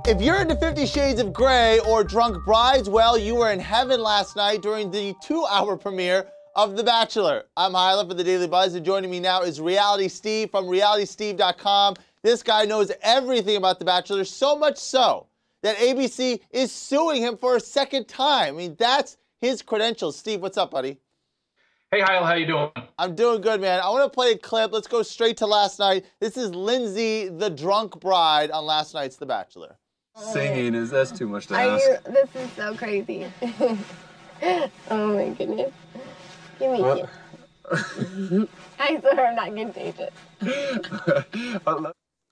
If you're into 50 Shades of Grey or Drunk Brides, well, you were in heaven last night during the 2-hour premiere of The Bachelor. I'm Hyla for the Daily Buzz, and joining me now is Reality Steve from realitysteve.com. This guy knows everything about The Bachelor, so much so that ABC is suing him for a second time. I mean, that's his credentials. Steve, what's up, buddy? Hey, Hyla, how you doing? I'm doing good, man. I want to play a clip. Let's go straight to last night. This is Lindsay, the drunk bride, on last night's The Bachelor. Singing that's too much to ask. This is so crazy. Oh my goodness. Give me a kiss. I swear I'm not contagious.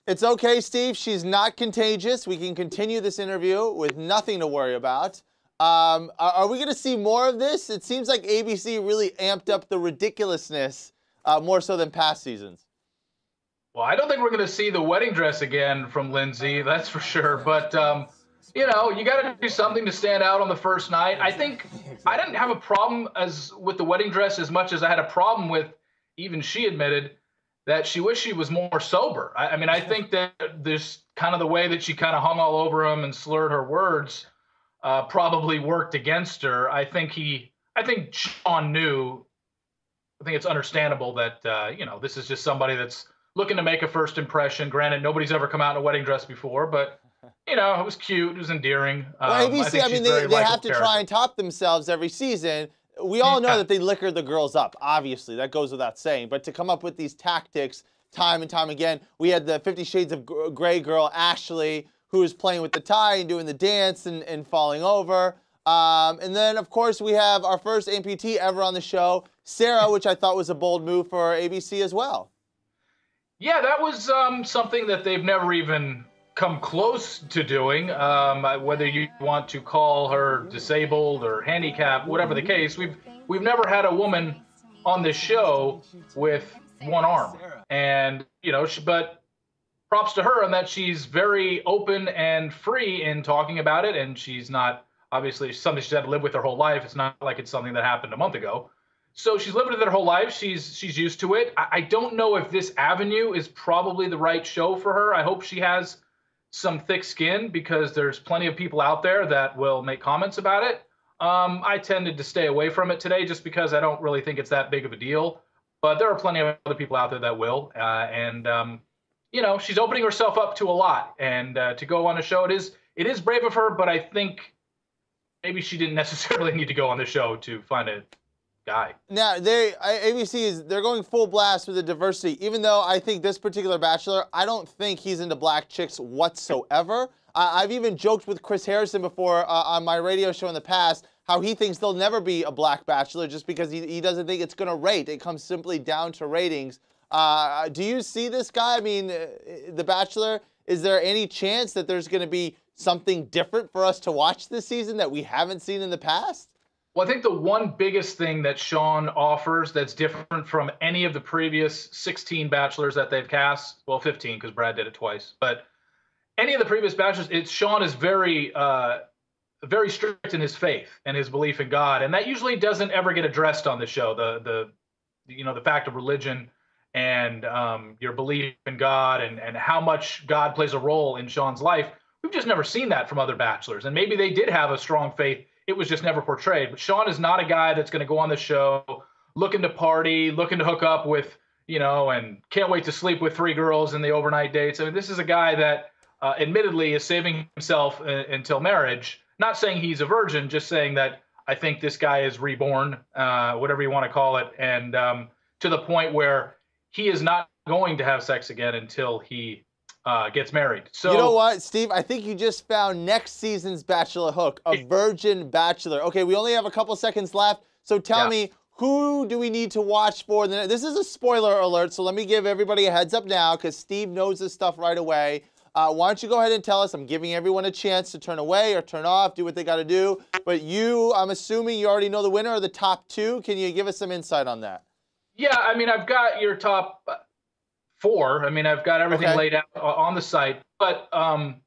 It's okay, Steve. She's not contagious. We can continue this interview with nothing to worry about. Are we going to see more of this? It seems like ABC really amped up the ridiculousness more so than past seasons. Well, I don't think we're going to see the wedding dress again from Lindsay, that's for sure. But, you know, you got to do something to stand out on the first night. I think I didn't have a problem with the wedding dress as much as I had a problem with, even she admitted, that she wished she was more sober. I mean, I think that this kind of the way that she kind of hung all over him and slurred her words probably worked against her. I think Sean knew. I think it's understandable that, you know, this is just somebody that's looking to make a first impression. Granted, nobody's ever come out in a wedding dress before, but, you know, it was cute. It was endearing. Well, ABC, I mean, they have to try and top themselves every season. We all know that they liquor the girls up, obviously. That goes without saying. But to come up with these tactics time and time again, we had the 50 Shades of Grey girl, Ashley, who was playing with the tie and doing the dance and falling over. And then, of course, we have our first amputee ever on the show, Sarah, which I thought was a bold move for ABC as well. Yeah, that was something that they've never even come close to doing. Whether you want to call her disabled or handicapped, whatever the case, we've never had a woman on this show with one arm. And, you know, but props to her in that she's very open and free in talking about it. And she's not, obviously, something she's had to live with her whole life. It's not like it's something that happened a month ago. So she's lived with it her whole life. She's used to it. I don't know if this avenue is probably the right show for her. I hope she has some thick skin because there's plenty of people out there that will make comments about it. I tended to stay away from it today just because I don't really think it's that big of a deal. But there are plenty of other people out there that will. You know, she's opening herself up to a lot. And to go on a show, it is brave of her, but I think maybe she didn't necessarily need to go on the show to find a guy. Now, they're going full blast with the diversity, even though I think this particular Bachelor, I don't think he's into black chicks whatsoever. I've even joked with Chris Harrison before on my radio show in the past how he thinks there'll never be a black Bachelor just because he doesn't think it's going to rate. It comes simply down to ratings. Do you see this guy? I mean, The Bachelor, is there any chance that there's going to be something different for us to watch this season that we haven't seen in the past? Well, I think the one biggest thing that Sean offers that's different from any of the previous 16 Bachelors that they've cast, well, 15 because Brad did it twice, but any of the previous Bachelors, Sean is very strict in his faith and his belief in God, and that usually doesn't ever get addressed on the show. The fact of religion and your belief in God and how much God plays a role in Sean's life. We've just never seen that from other Bachelors, and maybe they did have a strong faith. It was just never portrayed. But Sean is not a guy that's going to go on the show looking to party, looking to hook up with, you know, and can't wait to sleep with 3 girls in the overnight dates. I mean, this is a guy that admittedly is saving himself until marriage. Not saying he's a virgin, just saying that I think this guy is reborn, whatever you want to call it, and to the point where he is not going to have sex again until he gets married. So you know what, Steve? I think you just found next season's Bachelor hook, a virgin Bachelor. Okay, we only have a couple seconds left, so tell me, who do we need to watch for? This is a spoiler alert, so let me give everybody a heads up now because Steve knows this stuff right away. Why don't you go ahead and tell us? I'm giving everyone a chance to turn away or turn off, do what they got to do. But I'm assuming you already know the winner or the top 2. Can you give us some insight on that? Yeah, I mean, I've got your top 4. I mean, I've got everything laid out on the site. But,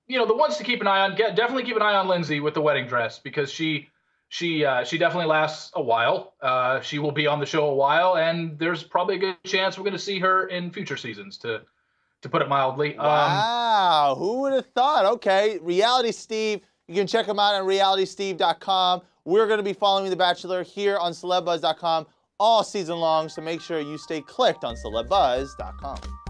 you know, the ones to keep an eye on, definitely keep an eye on Lindsay with the wedding dress because she definitely lasts a while. She will be on the show a while, and there's probably a good chance we're going to see her in future seasons to to put it mildly. Wow, who would have thought? Okay, Reality Steve. You can check him out on realitysteve.com. We're going to be following The Bachelor here on CelebBuzz.com all season long, so make sure you stay clicked on CelebBuzz.com.